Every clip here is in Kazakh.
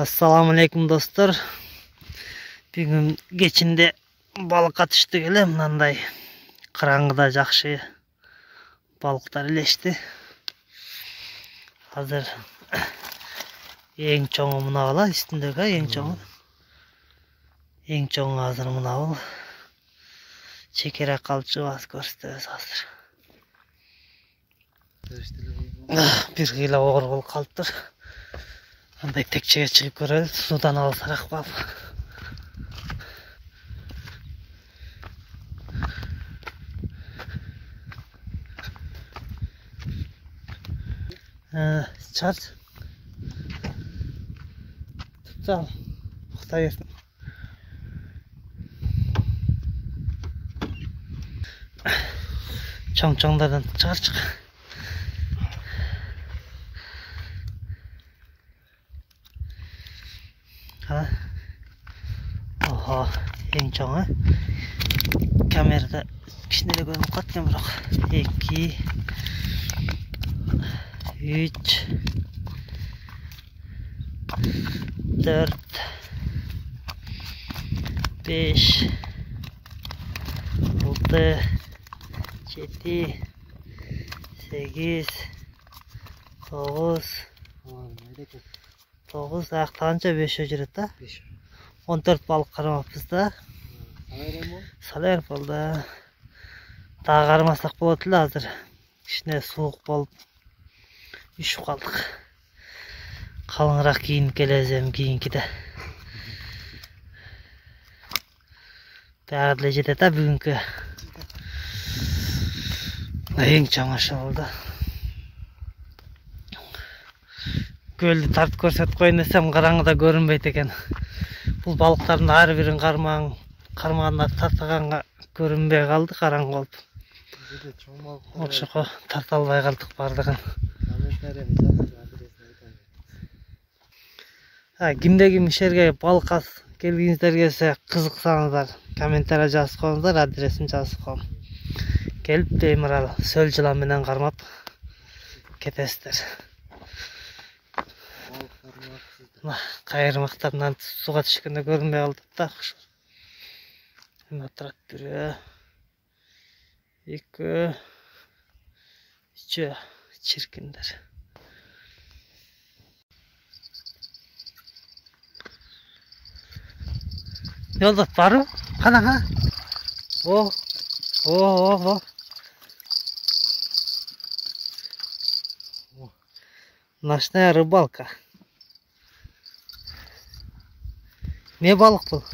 Assalamu alaikum dostlar. Бүгін кечинде балыкка түштүк эле, мындай караңгыда жакшы балыктар илешти. Азыр эң чоңу мына бала, үстүндөгү эң чоңу. Эң чоңу азыр мына бул. Чекерек калчубас көрсөтөбүз азыр. Бир кыйла оор болуп калыптыр. Андай текчеге чыгып көрөлү, судан алсараак бал. Чарч. Tutacağım. Kutay yersin. Çoğlardan çıkar. Ha. Oha, en çoğu. Kamerada kişileri görüp katken bırak. 2 3 4 5 6 7 8 9 9 ақтанша 5 жүрет да. 14 балық қарамаппыз да. Салер болды. Тағы қармасақ болады эле азыр. Кичине суук болуп үшүп калдык. Калыңыраак кийинип келебиз кийинкиде. Баары эле жетет да бүгүнкү. Эң чоңушу болду. Көлдү тартып көрсөтүп коеюн десем караңгыда көрүнбөйт экен. Бул балыктардын ар бирин кармаганда тартаганга көрүнбөй калды, караңгы болуп. Окшокко тарта албай калдык бардыгын. Кимде ким ишерге балыкка келгиңиздер келсе, кызыксаңыздар комментарий жазып коюңуздар, адресин жазып коем. Келип темирал сөл жылан менен кармап кетесиздер. Кайырмактарынан сууга түшкөндө көрүнбөй калды да. Эми отурат 1 2 3 чиркиндер. Yolda var mı? Kana. Oh. Ночная рыбалка. Ne balık bu?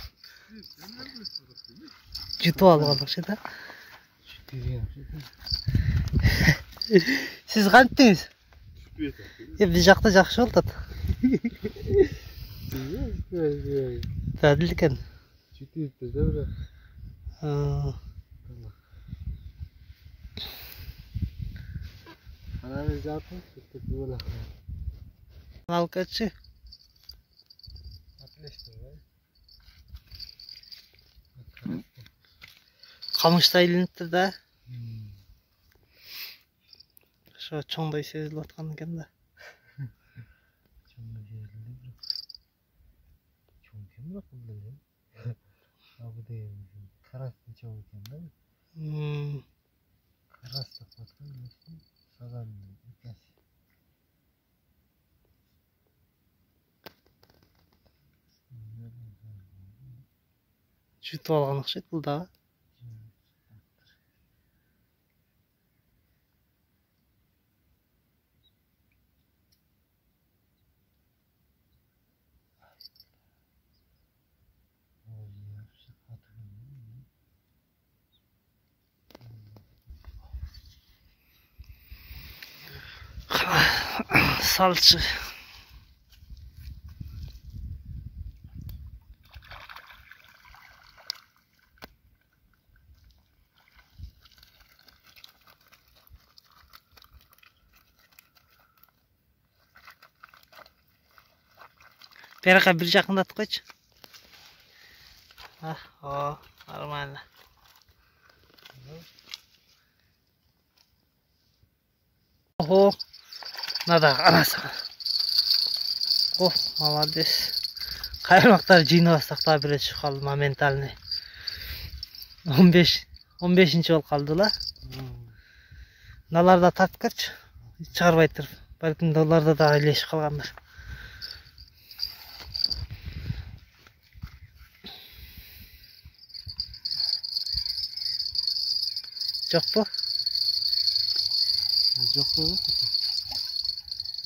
Jutu almadık şey de. Siz kantiniz? Bir jakta jakşı oldu. Tadilken. Alkaçı. Kamışta iliniptir de. Şu çoğunday sezilip atkan eкен de. Abi de karasın çoğu eкен de. Karas da patkan geçti. Sazan ülkesi. Jutup algan okşayt bul da. Salçı. Beraka bir жақындатып қойшы. О, нормально. Ого, надо, анасы. О, молодец. Kaymaktар жыйнабастак да бир чыгып калды моментальный. 15-15 болуп калдыла. Наларда тарткачы чыгарбай туруп, балким долларда да илешип калгандар. Жокпу? Жок койбойт.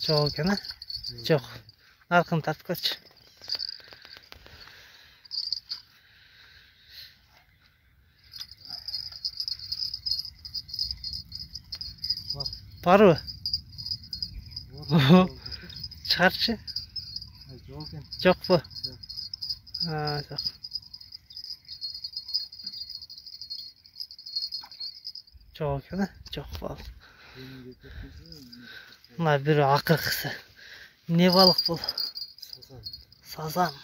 Жок экен, жок. Наркын тарткачы. Барбы? Чыгарчы? Жок экен. Жокпу? Жок. Жок экен, жок болду. Мына бири акыркысы. Не балык бул? Сазан. Сазан.